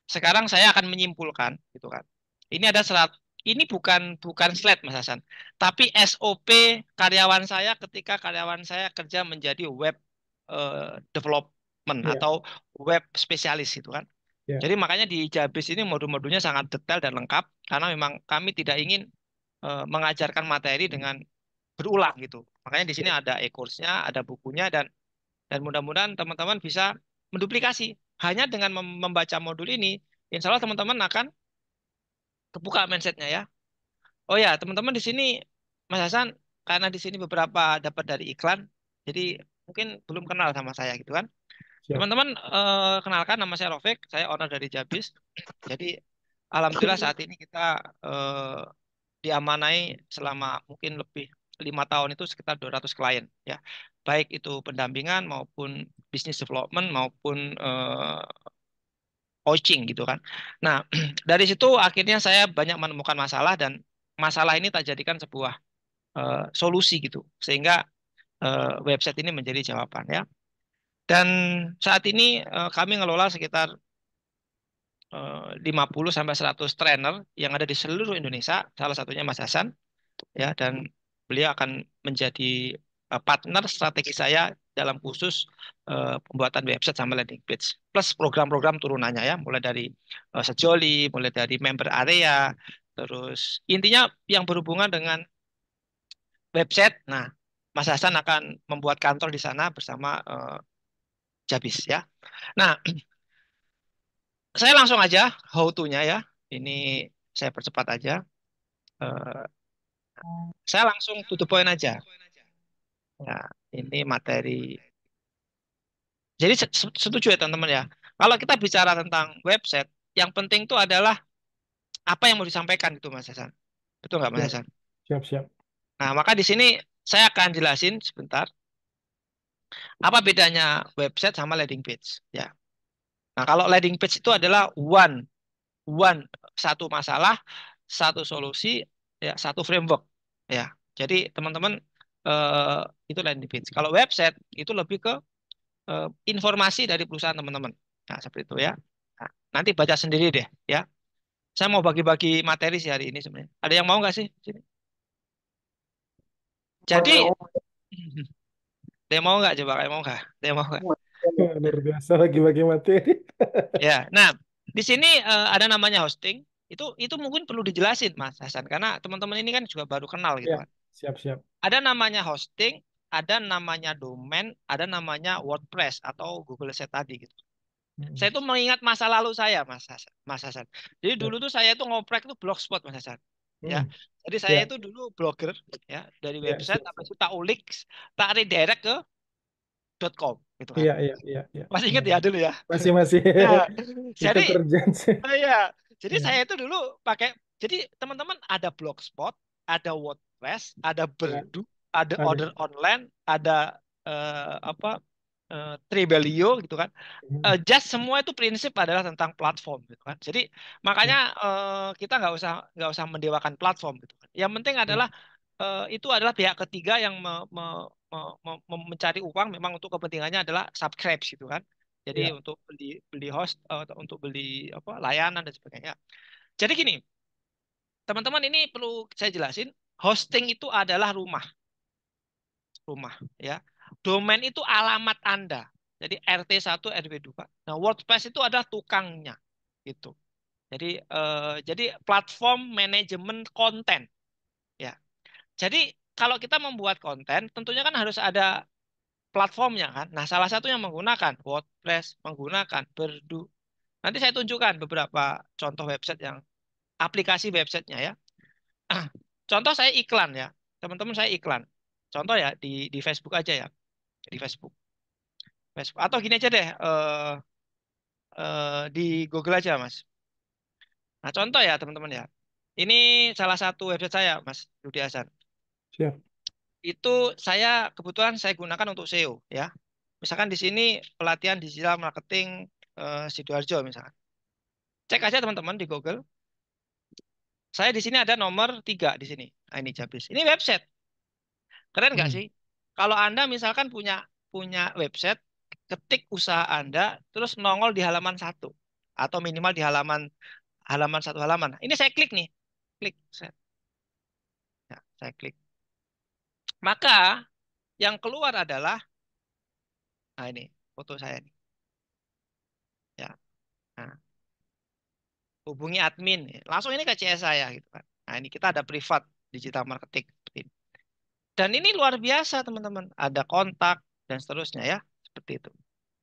Sekarang saya akan menyimpulkan, gitu kan. Ini ada serat, ini bukan bukan slide Mas Hasan, tapi SOP karyawan saya ketika karyawan saya kerja menjadi web development Ya, atau web spesialis gitu kan. ya, Jadi makanya di Jabris ini modul-modulnya sangat detail dan lengkap karena memang kami tidak ingin mengajarkan materi dengan berulang gitu. Makanya di sini ada e-course-nya, ada bukunya dan mudah-mudahan teman-teman bisa menduplikasi. Hanya dengan membaca modul ini, insya Allah teman-teman akan kebuka mindsetnya ya. Oh ya, teman-teman di sini, Mas Hasan, karena di sini beberapa dapat dari iklan, jadi mungkin belum kenal sama saya gitu kan. siap. Teman-teman kenalkan nama saya Rofik, saya owner dari Jabis. Jadi alhamdulillah saat ini kita eh, diamanai selama mungkin lebih 5 tahun itu sekitar 200 klien ya. Baik itu pendampingan maupun business development maupun coaching gitu kan. Nah, dari situ akhirnya saya banyak menemukan masalah dan masalah ini tak jadikan sebuah solusi gitu. Sehingga website ini menjadi jawaban ya. Dan saat ini kami ngelola sekitar 50 sampai 100 trainer yang ada di seluruh Indonesia, salah satunya Mas Hasan ya dan beliau akan menjadi partner strategi saya dalam khusus pembuatan website sama landing page plus program-program turunannya ya mulai dari Sejoli, mulai dari member area, terus intinya yang berhubungan dengan website. Nah, Mas Hasan akan membuat kantor di sana bersama Jabis ya. Nah, saya langsung aja how to-nya ya. Ini saya percepat aja. Eh, saya langsung to the point aja. Ya, ini materi. Jadi setuju ya teman-teman ya. Kalau kita bicara tentang website, yang penting itu adalah apa yang mau disampaikan gitu Mas Hasan. Betul nggak Mas Siap, Hasan? siap, siap. Nah, maka di sini saya akan jelasin sebentar apa bedanya website sama landing page. Ya. Nah, kalau landing page itu adalah one satu masalah, satu solusi, ya satu framework. Ya. Jadi teman-teman eh, itu landing page. Kalau website itu lebih ke informasi dari perusahaan teman-teman. Nah, seperti itu ya. Nah, nanti baca sendiri deh ya. Saya mau bagi-bagi materi sih hari ini sebenarnya. Ada yang mau nggak sih? Sini. Jadi, ada yang mau nggak coba? Ada yang mau nggak? Ada yang mau nggak? Luar biasa bagi-bagi materi. Ya, nah di sini ada namanya hosting. Itu mungkin perlu dijelasin Mas Hasan karena teman-teman ini kan juga baru kenal gitu Ya, kan. siap, siap. Ada namanya hosting, ada namanya domain, ada namanya WordPress atau Google Site tadi gitu. Saya Hmm, tuh mengingat masa lalu saya, Mas Hasan. Mas Hasan. Jadi dulu siap. tuh saya tuh ngoprek tuh blogspot, Mas Hasan. Ya. Hmm, Jadi saya ya, itu dulu blogger ya dari ya, website siap, apa siap. itu tak ulik, tak redirect ke .com gitu kan. Iya, iya, iya, iya. Masih ingat Hmm. ya dulu ya. Masih, masih. Nah, Itu jadi kerjaan sih. iya, jadi Ya, saya itu dulu pakai jadi teman-teman ada blogspot, ada WordPress, ada ya, Berdu, ada ada. order online, ada apa Tribelio gitu kan. Hmm, Just semua itu prinsip adalah tentang platform gitu kan. Jadi makanya ya, kita nggak usah mendewakan platform gitu kan. Yang penting ya, adalah itu adalah pihak ketiga yang mencari uang memang untuk kepentingannya adalah subscribe gitu kan. Jadi ya, untuk beli beli host atau untuk beli apa layanan dan sebagainya. Jadi gini, teman-teman ini perlu saya jelasin, hosting itu adalah rumah ya. Domain itu alamat Anda. Jadi RT1 RW2. Nah, WordPress itu adalah tukangnya gitu. Jadi platform manajemen konten ya. Jadi kalau kita membuat konten tentunya kan harus ada platformnya kan. Nah, salah satu yang menggunakan WordPress, menggunakan Berdu. Nanti saya tunjukkan beberapa contoh website yang aplikasi websitenya ya. Contoh saya iklan ya. Teman-teman saya iklan. Contoh ya di Facebook aja ya. Di Facebook. Facebook. Atau gini aja deh. Di Google aja Mas. Nah contoh ya teman-teman ya. Ini salah satu website saya Mas Rudi Hasan. siap. Itu saya kebetulan saya gunakan untuk SEO ya. Misalkan di sini pelatihan digital marketing Sidoarjo misalkan. Cek aja teman-teman di Google. Saya di sini ada nomor 3 di sini. Nah, ini Jabris. Ini website. Keren nggak Hmm, sih? Kalau Anda misalkan punya punya website, ketik usaha Anda, terus nongol di halaman 1 atau minimal di halaman halaman satu halaman. Ini saya klik nih, klik, ya, saya klik. Maka yang keluar adalah, nah ini foto saya nih, ya. Nah, hubungi admin, langsung ini ke CS saya gitu kan. Nah ini kita ada privat digital marketing. Seperti ini. Dan ini luar biasa teman-teman, ada kontak dan seterusnya ya, seperti itu.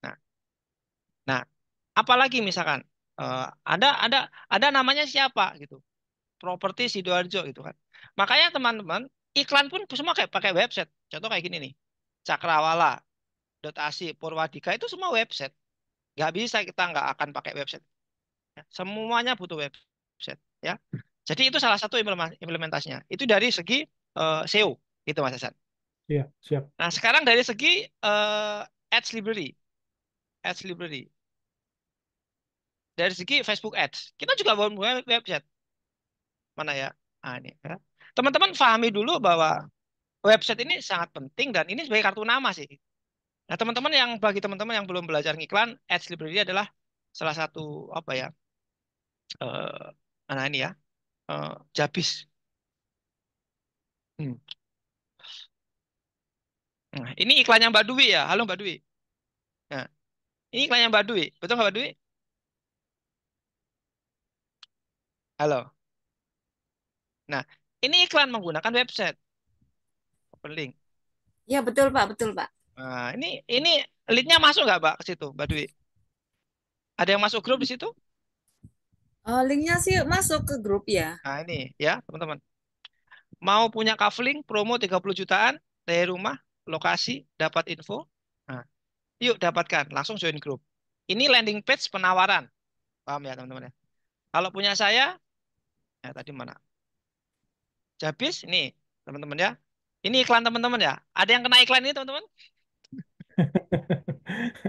Nah, nah apalagi misalkan ada namanya siapa gitu, properti Sidoarjo gitu kan. Makanya teman-teman iklan pun semua kayak pakai website. Contoh kayak gini nih, Cakrawala.ac, Purwadika itu semua website. Nggak bisa kita nggak akan pakai website. Ya. Semuanya butuh website ya. Jadi itu salah satu implementasinya. Itu dari segi SEO gitu Mas Hasan. iya, siap. Nah sekarang dari segi ads library, ads library. Dari segi Facebook Ads, kita juga punya website. Mana ya? Ah, ini ya. Teman-teman pahami dulu bahwa website ini sangat penting dan ini sebagai kartu nama sih. Nah, bagi teman-teman yang belum belajar ngiklan, Ads Library adalah salah satu apa ya? Nah ini ya, Jabis. Hmm. Nah, ini iklannya Mbak Dwi ya. Halo Mbak Dwi. Nah, ini iklannya Mbak Dwi. Betul nggak Mbak Dwi? Halo. Nah, ini iklan menggunakan website. Open link. Ya betul Pak, betul Pak. Nah, ini leadnya masuk nggak Mbak ke situ, Mbak Dwi? Ada yang masuk grup di situ? Linknya sih masuk ke grup ya. Nah, ini ya, teman-teman. Mau punya kafling promo 30 jutaan dari rumah, lokasi, dapat info. Nah, yuk dapatkan, langsung join grup. Ini landing page penawaran. Paham ya, teman-teman ya? Kalau punya saya, ya tadi mana? Jabis, ini teman-teman ya. Ini iklan teman-teman ya. Ada yang kena iklan ini, teman-teman?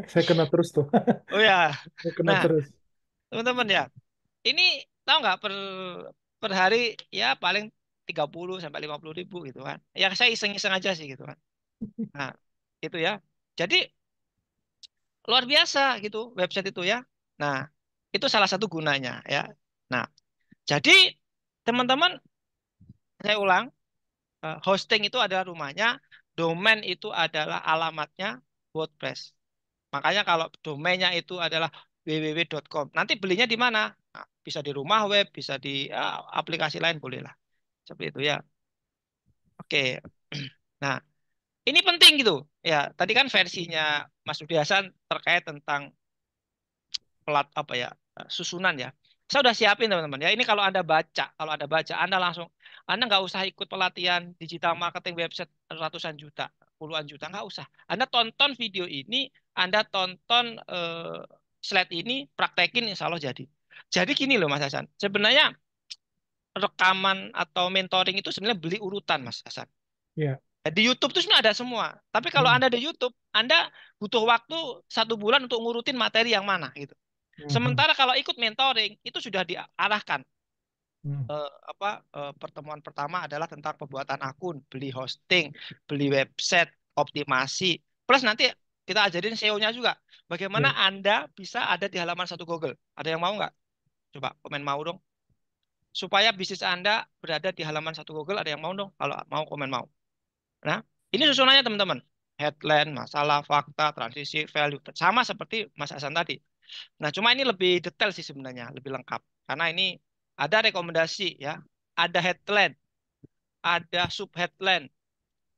Saya kena terus tuh. Oh ya. Saya kena Nah, terus. teman-teman ya. Ini tahu nggak per hari ya paling 30 sampai 50 ribu gitu kan. Ya saya iseng-iseng aja sih gitu kan. Nah, itu ya. Jadi luar biasa gitu website itu ya. Nah, itu salah satu gunanya ya. Nah, jadi teman-teman saya ulang, hosting itu adalah rumahnya, domain itu adalah alamatnya WordPress. Makanya kalau domainnya itu adalah www.com. Nanti belinya di mana? Nah, bisa di rumah web, bisa di aplikasi lain boleh lah. Seperti itu ya. Oke. Nah, ini penting gitu. Ya, tadi kan versinya Mas Rudi Hasan terkait tentang apa ya, susunan ya. Saya udah siapin teman-teman ya. Ini kalau Anda baca, Anda langsung, Anda nggak usah ikut pelatihan digital marketing website ratusan juta, puluhan juta, nggak usah. Anda tonton video ini, Anda tonton slide ini, praktekin, insya Allah jadi. Jadi gini loh Mas Hasan, sebenarnya rekaman atau mentoring itu sebenarnya beli urutan Mas Hasan. Ya. Di YouTube itu sebenarnya ada semua. Tapi kalau Hmm. Anda di YouTube, Anda butuh waktu 1 bulan untuk ngurutin materi yang mana gitu. Mhm. Sementara kalau ikut mentoring itu sudah diarahkan. Hmm. Pertemuan pertama adalah tentang pembuatan akun, beli hosting, beli website, optimasi. Plus nanti kita ajarin SEO-nya juga. Bagaimana Ya. Anda bisa ada di halaman satu Google? Ada yang mau nggak? Coba komen mau dong. Supaya bisnis Anda berada di halaman satu Google, ada yang mau dong? Kalau mau komen mau. Nah, ini susunannya teman-teman. Headline, masalah, fakta, transisi, value. Sama seperti Mas Hasan tadi. Nah, cuma ini lebih detail sih sebenarnya, lebih lengkap. Karena ini ada rekomendasi ya, ada headline, ada subheadline,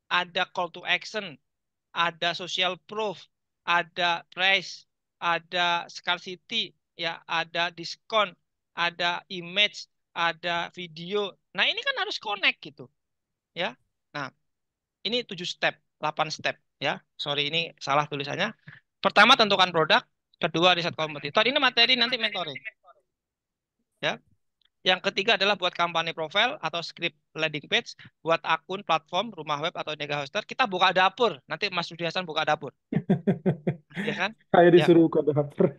ada call to action, ada social proof, ada price, ada scarcity, ya, ada diskon, ada image, ada video. Nah, ini kan harus connect gitu, ya. Nah, ini 7 step, 8 step, ya. Sorry, ini salah tulisannya. Pertama, tentukan produk. Kedua, riset kompetitor. Ini materi nanti mentoring, ya. Yang ketiga adalah buat kampanye profile atau script landing page, buat akun platform, rumah web atau mega hoster. Kita buka dapur. Nanti Mas Rudi Hasan buka dapur, ya kan? Saya Ya. disuruh ke dapur.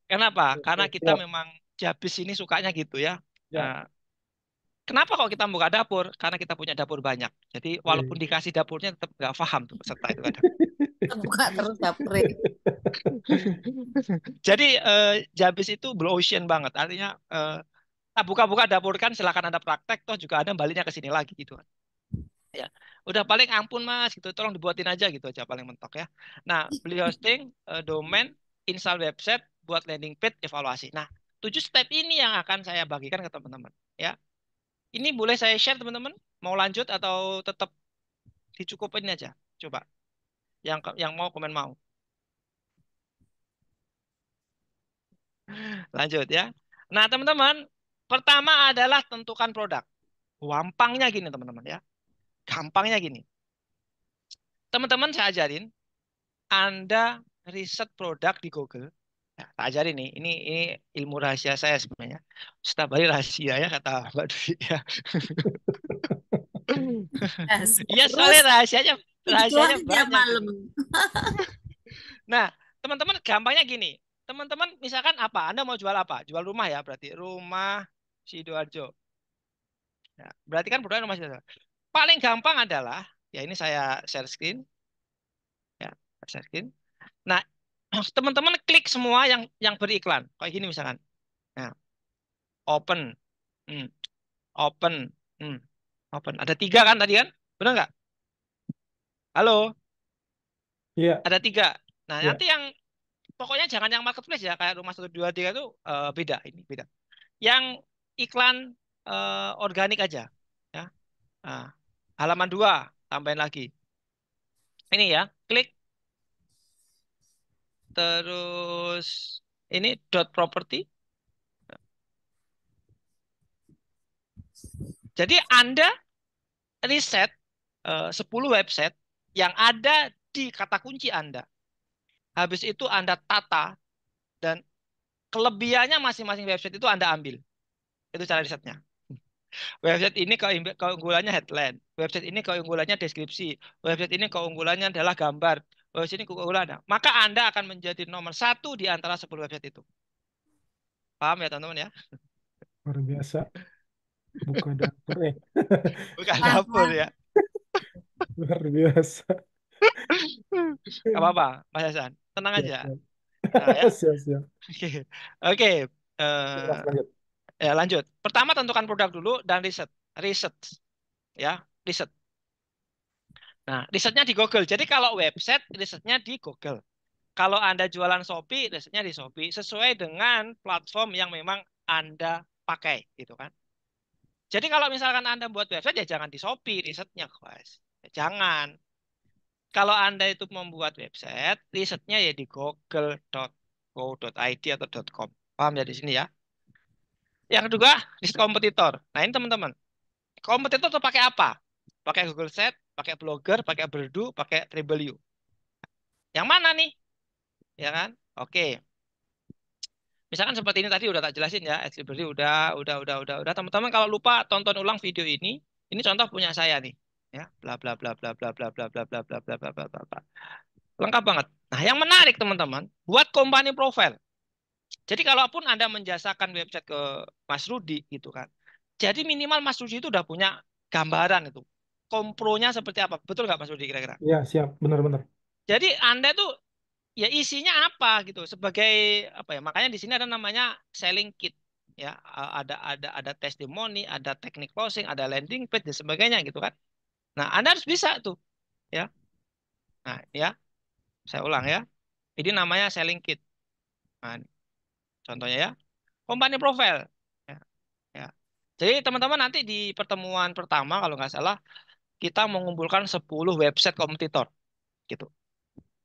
Kenapa? Karena kita Siap. memang Jabis ini sukanya gitu ya. Ya. Nah, kenapa kok kita buka dapur? Karena kita punya dapur banyak. Jadi walaupun Wih. dikasih dapurnya tetap nggak paham tuh peserta itu kadang. Kita buka terus dapur. Jadi Jabis itu blue ocean banget. Artinya buka-buka dapur kan silakan Anda praktek toh juga Anda baliknya ke sini lagi gitu kan. Ya. Udah paling ampun Mas gitu, tolong dibuatin aja gitu aja paling mentok ya. Nah, beli hosting, domain, install website, buat landing page, evaluasi. Nah, 7 step ini yang akan saya bagikan ke teman-teman ya. Ini boleh saya share teman-teman? Mau lanjut atau tetap dicukupin aja? Coba. Yang mau komen mau. Lanjut ya. Nah, teman-teman, pertama adalah tentukan produk. Gampangnya gini, teman-teman ya. Gampangnya gini. Teman-teman saya ajarin, Anda riset produk di Google. Ya, tak ajarin nih, ini ilmu rahasia saya sebenarnya. Setiap hari rahasia ya kata Mbak Dwi ya. Rahasia Iya, terus soalnya gitu rahasianya aja banyak malam. gitu. Nah, teman-teman gampangnya gini. Teman-teman misalkan apa? Anda mau jual apa? Jual rumah ya berarti. Rumah Sidoarjo. Ya, berarti kan produknya rumah Sidoarjo. Paling gampang adalah, ya ini saya share screen. Ya, share screen. Nah, teman-teman klik semua yang beriklan. Kayak gini misalkan. Nah, open. Hmm, open. Hmm, open. Ada 3 kan tadi kan? Benar nggak? Halo? Iya. Ada 3. Nah, Iya. nanti yang pokoknya jangan yang marketplace ya. Kayak rumah 123 itu beda. Ini beda. Yang iklan organik aja. Ya. Nah, halaman 2 tambahin lagi. Ini ya, klik terus ini dot property. Jadi Anda riset 10 website yang ada di kata kunci Anda. Habis itu Anda tata dan kelebihannya masing-masing website itu Anda ambil. Itu cara risetnya. Website ini keunggulannya headline. Website ini keunggulannya deskripsi. Website ini keunggulannya adalah gambar. Website ini keunggulannya. Maka Anda akan menjadi nomor satu di antara 10 website itu. Paham ya teman-teman ya? Luar biasa. Buka dapur Bukan dapur Paham. ya. Luar biasa. Gak apa-apa, Mas Hasan. Tenang Siap, aja. siap. Nah ya. Siap, siap. Oke. Oke. Mas, Eh, lanjut. ya lanjut. Pertama tentukan produk dulu dan riset. Riset ya. Riset. Nah, risetnya di Google. Jadi kalau website, risetnya di Google. Kalau Anda jualan Shopee, risetnya di Shopee. Sesuai dengan platform yang memang Anda pakai, gitu kan. Jadi kalau misalkan Anda buat website, ya jangan di Shopee risetnya, guys. Ya, jangan. Kalau Anda itu membuat website, risetnya ya di google.co.id atau .com. Paham ya di sini ya? Yang kedua, riset kompetitor. Nah, ini teman-teman. Kompetitor tuh pakai apa? Pakai Google Set, pakai Blogger, pakai Berdu, pakai Tribelio. Yang mana nih? Ya kan? Oke. Misalkan seperti ini tadi udah tak jelasin ya, Xlibris udah. Teman-teman kalau lupa tonton ulang video ini. Ini contoh punya saya nih, ya, bla bla bla bla bla bla bla bla bla bla bla bla bla bla bla. Lengkap banget. Nah, yang menarik teman-teman, buat company profile. Jadi kalaupun Anda menjasakan website ke Mas Rudi gitu kan. Jadi minimal Mas Rudi itu udah punya gambaran itu. Kompronya seperti apa? Betul nggak Mas Rudi kira-kira? Ya, siap. Benar-benar. Jadi Anda tuh ya isinya apa gitu sebagai apa ya, makanya di sini ada namanya selling kit ya. Ada testimoni, ada teknik closing, ada landing page dan sebagainya gitu kan. Nah, Anda harus bisa tuh ya. Nah ya, saya ulang ya, ini namanya selling kit. Nah, contohnya ya, company profile ya, ya. Jadi teman-teman nanti di pertemuan pertama kalau nggak salah kita mengumpulkan 10 website kompetitor gitu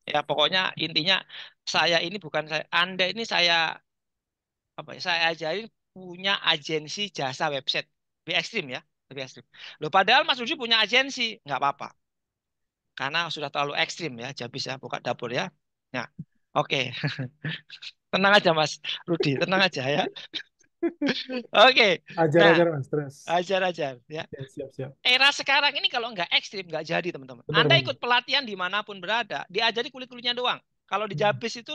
ya. Pokoknya intinya saya ini bukan saya, Anda ini saya apa ya, saya ajarin punya agensi jasa website. Lebih ekstrim ya, lebih ekstrim. Loh, padahal Mas Rudi punya agensi, nggak apa-apa. Karena sudah terlalu ekstrim ya, habis ya, buka dapur ya. Nah, oke. Tenang aja Mas Rudi, tenang aja ya. Oke. Nah, Ajar-ajar, Mas. Terus. ajar-ajar ya. Ya, siap, siap. Era sekarang ini kalau nggak ekstrim, nggak jadi teman-teman. Anda Benar-benar. ikut pelatihan dimanapun berada, diajari kulit-kulitnya doang. Kalau di Jabis itu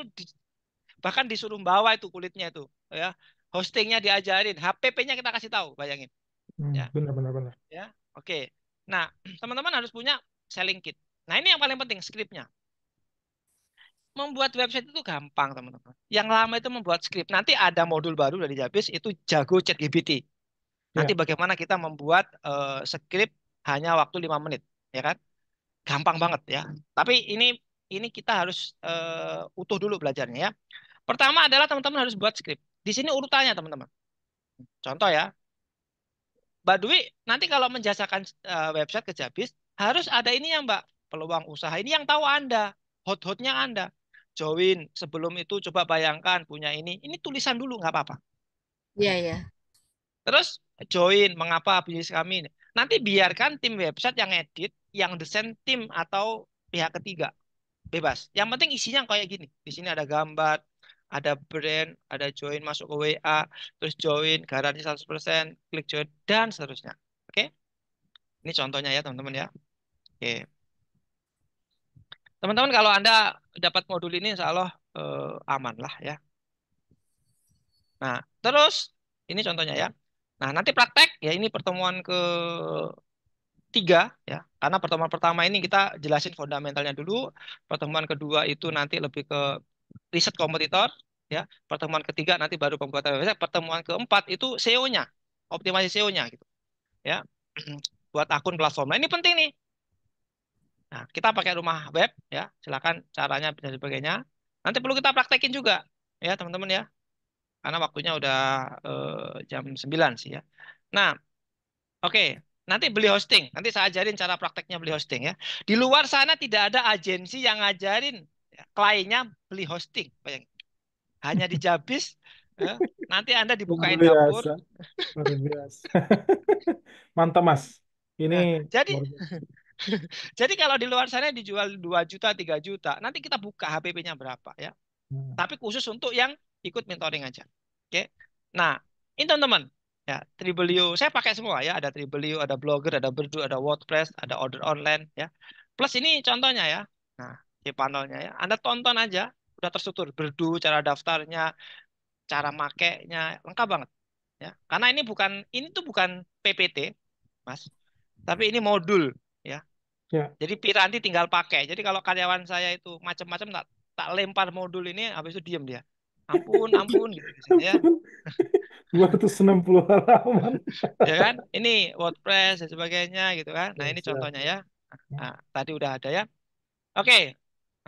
bahkan disuruh bawa itu kulitnya itu ya. Hostingnya diajarin, HPP-nya kita kasih tahu, bayangin. Ya, Benar-benar. Benar. ya. Oke. Nah, teman-teman harus punya selling kit. Nah, ini yang paling penting skripnya. Membuat website itu gampang, teman-teman. Yang lama itu membuat skrip. Nanti ada modul baru dari Jabis itu jago ChatGPT. Nanti Ya, bagaimana kita membuat skrip hanya waktu 5 menit, ya kan? Gampang banget ya. Tapi ini kita harus utuh dulu belajarnya ya. Pertama adalah teman-teman harus buat skrip. Di sini urutannya, teman-teman. Contoh ya, Mbak Dwi, nanti kalau menjasakan website ke Jabis, harus ada ini ya Mbak, peluang usaha. Ini yang tahu Anda, hot-hotnya Anda. Join, sebelum itu coba bayangkan punya ini. Ini tulisan dulu, nggak apa-apa. Iya, ya. Terus join, mengapa bisnis kami ini. Nanti biarkan tim website yang edit, yang desain tim atau pihak ketiga. Bebas. Yang penting isinya kayak gini. Di sini ada gambar, ada brand, ada join masuk ke WA, terus join, garansi 100%, klik join, dan seterusnya. Oke? Ini contohnya ya, teman-teman ya. Oke. Teman-teman, kalau Anda dapat modul ini, insya Allah aman lah ya. Nah, terus ini contohnya ya. Nah, nanti praktek ya, ini pertemuan ketiga ya. Karena pertemuan pertama ini kita jelasin fundamentalnya dulu. Pertemuan kedua itu nanti lebih ke riset kompetitor ya. Pertemuan ketiga nanti baru pembuatan website. Pertemuan keempat itu SEO-nya, optimasi SEO-nya gitu ya. Buat akun platform. Nah, ini penting nih. Nah, kita pakai rumah web ya. Silakan caranya dan sebagainya. Nanti perlu kita praktekin juga ya, teman-teman ya. Karena waktunya udah jam 9 sih ya. Nah, oke. Nanti beli hosting. Nanti saya ajarin cara prakteknya beli hosting ya. Di luar sana tidak ada agensi yang ngajarin ya, kliennya beli hosting. Bayangin. Hanya di Jabis Ya. Nanti Anda Luar dibukain dapur. biasa, luar biasa. Mantap, Mas. Ini Nah, jadi luar biasa. jadi kalau di luar sana dijual 2 juta, 3 juta, nanti kita buka HPP-nya berapa ya. Hmm. Tapi khusus untuk yang ikut mentoring aja. Oke. Nah, ini teman-teman. Ya, Tribelio saya pakai semua ya, ada Tribelio, ada Blogger, ada Berdu, ada WordPress, ada order online ya. Plus ini contohnya ya. Nah, di panelnya ya. Anda tonton aja, udah terstruktur Berdu, cara daftarnya, cara makainya, lengkap banget ya. Karena ini tuh bukan PPT, Mas. Tapi ini modul ya. Ya, Jadi Piranti tinggal pakai. Jadi kalau karyawan saya itu macam-macam tak tak lempar modul ini, habis itu diem dia. Ampun, ampun gitu biasanya ya. ampun. 260 halaman. Ya kan? Ini WordPress dan sebagainya gitu kan. Nah, Ya, ini siap. contohnya ya. Nah, tadi udah ada ya. Oke.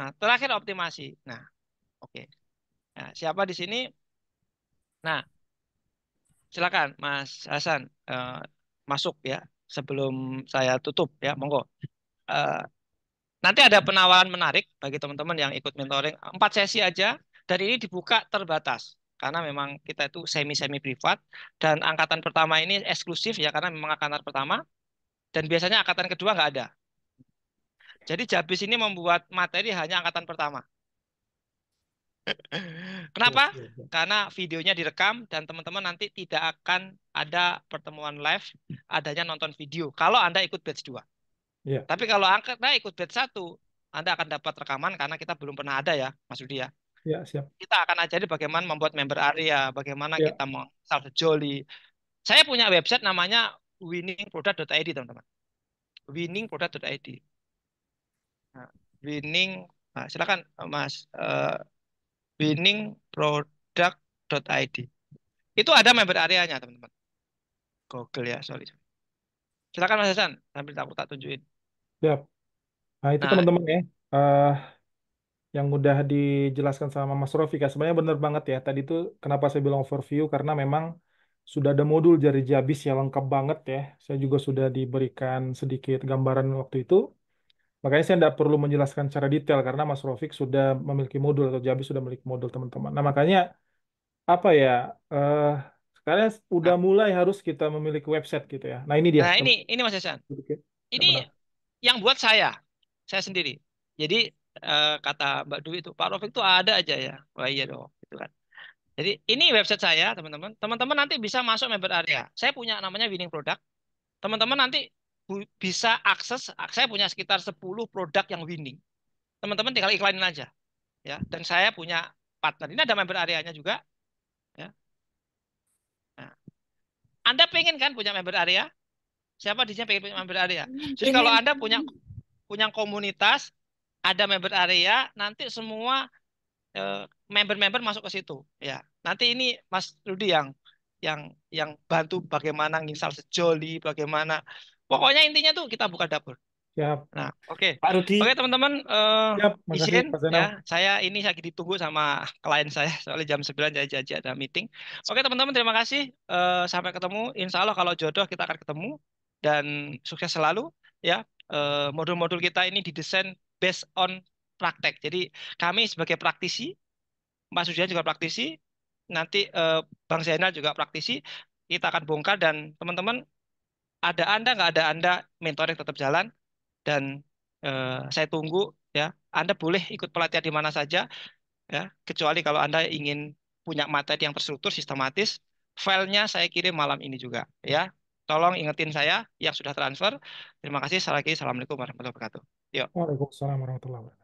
Nah, terakhir optimasi. Nah, oke. Nah, siapa di sini? Nah, silakan Mas Hasan masuk ya sebelum saya tutup ya. Monggo. Eh, Nanti ada penawaran menarik bagi teman-teman yang ikut mentoring. 4 sesi aja, dan ini dibuka terbatas. Karena memang kita itu semi-semi privat, dan angkatan pertama ini eksklusif ya, karena memang angkatan pertama, dan biasanya angkatan kedua nggak ada. Jadi Jabis ini membuat materi hanya angkatan pertama. Ya, Kenapa? siap. Karena videonya direkam, dan teman-teman nanti tidak akan ada pertemuan live, adanya nonton video, kalau Anda ikut batch 2. Ya, Tapi kalau Anda ikut batch 1, Anda akan dapat rekaman karena kita belum pernah ada ya, Mas Rudi ya. ya, siap. Kita akan ajari bagaimana membuat member area, bagaimana Ya, kita menginstal Jolly. Saya punya website namanya winningproduct.id, teman-teman. Winningproduct.id. Nah, winning, nah, silakan Mas, winningproduct.id. Itu ada member areanya, teman-teman. Google ya, sorry. Silakan Mas Hasan, sambil tak tunjukin. siap. Nah, itu Nah, teman-teman ya. eh, yang udah dijelaskan sama Mas Rofika. Sebenarnya benar banget ya. Tadi tuh kenapa saya bilang overview, karena memang sudah ada modul dari Jabis yang lengkap banget ya. Saya juga sudah diberikan sedikit gambaran waktu itu. Makanya saya tidak perlu menjelaskan secara detail karena Mas Rofik sudah memiliki modul atau Jabis sudah memiliki modul teman-teman. Nah makanya apa ya? eh Sekarang udah nah, mulai harus kita memiliki website gitu ya. Nah ini dia nah, teman. ini Mas Hasan. Ya Ini benar. yang buat saya sendiri. Jadi kata Mbak Dwi itu, Pak Rofik itu ada aja ya. Wah iya dong, gitu kan. Jadi ini website saya, teman-teman. Teman-teman nanti bisa masuk member area. Saya punya namanya Winning Product. Teman-teman nanti bisa akses. Saya punya sekitar 10 produk yang winning. Teman-teman tinggal iklanin aja, ya. Dan saya punya partner. Ini ada member areanya juga, ya. Nah, Anda pengen kan punya member area? Siapa di sini pengen punya member area? Jadi kalau Pengen. Anda punya punya komunitas, ada member area, nanti semua member-member masuk ke situ ya. Nanti ini Mas Rudi yang yang bantu bagaimana nginstal sejoli, bagaimana, pokoknya intinya tuh kita buka dapur. Siap. Nah, oke. Pak Rudi. Oke, teman-teman, Siap. Makasih izin Pak ya, Zainal. saya ini lagi ditunggu sama klien saya, soalnya jam 9 saya janji ada meeting. Oke, teman-teman, terima kasih. Sampai ketemu. Insya Allah kalau jodoh kita akan ketemu, dan sukses selalu ya. Modul-modul kita ini didesain based on praktek. Jadi kami sebagai praktisi, Mas Sudian juga praktisi, nanti Bang Zainal juga praktisi, kita akan bongkar, dan teman-teman, ada Anda nggak ada Anda, mentoring tetap jalan, dan saya tunggu ya. Anda boleh ikut pelatihan di mana saja ya, kecuali kalau Anda ingin punya materi yang terstruktur, sistematis, filenya saya kirim malam ini juga ya. Tolong ingetin saya yang sudah transfer. Terima kasih sekali lagi. Assalamualaikum warahmatullahi wabarakatuh. Yuk. Waalaikumsalam warahmatullahi wabarakatuh.